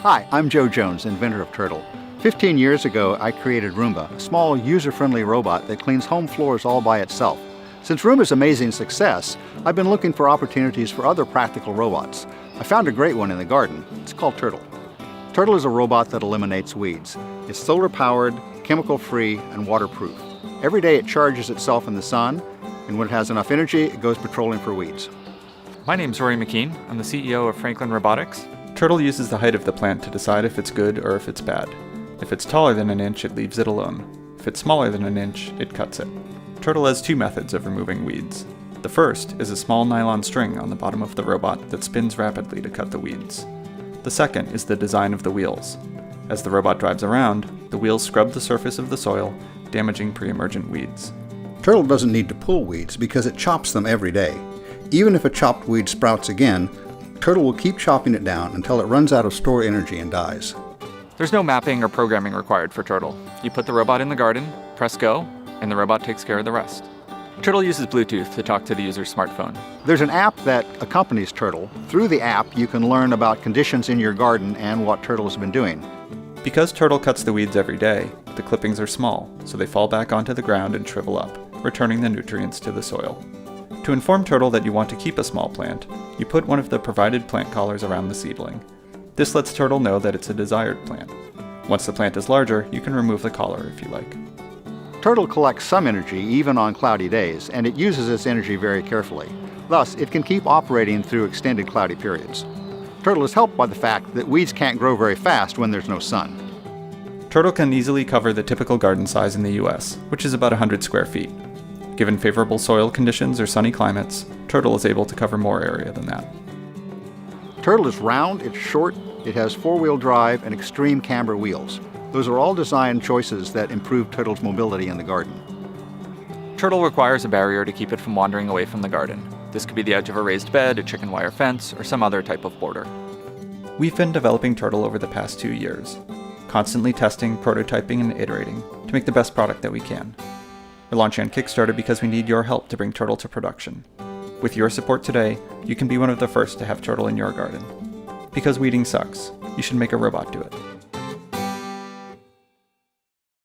Hi, I'm Joe Jones, inventor of Tertill. 15 years ago, I created Roomba, a small, user-friendly robot that cleans home floors all by itself. Since Roomba's amazing success, I've been looking for opportunities for other practical robots. I found a great one in the garden. It's called Tertill. Tertill is a robot that eliminates weeds. It's solar-powered, chemical-free, and waterproof. Every day it charges itself in the sun, and when it has enough energy, it goes patrolling for weeds. My name's Rory McKean. I'm the CEO of Franklin Robotics. Tertill uses the height of the plant to decide if it's good or if it's bad. If it's taller than an inch, it leaves it alone. If it's smaller than an inch, it cuts it. Tertill has two methods of removing weeds. The first is a small nylon string on the bottom of the robot that spins rapidly to cut the weeds. The second is the design of the wheels. As the robot drives around, the wheels scrub the surface of the soil, damaging pre-emergent weeds. Tertill doesn't need to pull weeds because it chops them every day. Even if a chopped weed sprouts again, Tertill will keep chopping it down until it runs out of stored energy and dies. There's no mapping or programming required for Tertill. You put the robot in the garden, press go, and the robot takes care of the rest. Tertill uses Bluetooth to talk to the user's smartphone. There's an app that accompanies Tertill. Through the app, you can learn about conditions in your garden and what Tertill has been doing. Because Tertill cuts the weeds every day, the clippings are small, so they fall back onto the ground and shrivel up, returning the nutrients to the soil. To inform Tertill that you want to keep a small plant, you put one of the provided plant collars around the seedling. This lets Tertill know that it's a desired plant. Once the plant is larger, you can remove the collar if you like. Tertill collects some energy even on cloudy days, and it uses its energy very carefully. Thus, it can keep operating through extended cloudy periods. Tertill is helped by the fact that weeds can't grow very fast when there's no sun. Tertill can easily cover the typical garden size in the US, which is about 100 square feet. Given favorable soil conditions or sunny climates, Tertill is able to cover more area than that. Tertill is round, it's short, it has four-wheel drive and extreme camber wheels. Those are all design choices that improve Tertill's mobility in the garden. Tertill requires a barrier to keep it from wandering away from the garden. This could be the edge of a raised bed, a chicken wire fence, or some other type of border. We've been developing Tertill over the past 2 years, constantly testing, prototyping, and iterating to make the best product that we can. We're launching on Kickstarter because we need your help to bring Tertill to production. With your support today, you can be one of the first to have Tertill in your garden. Because weeding sucks, you should make a robot do it.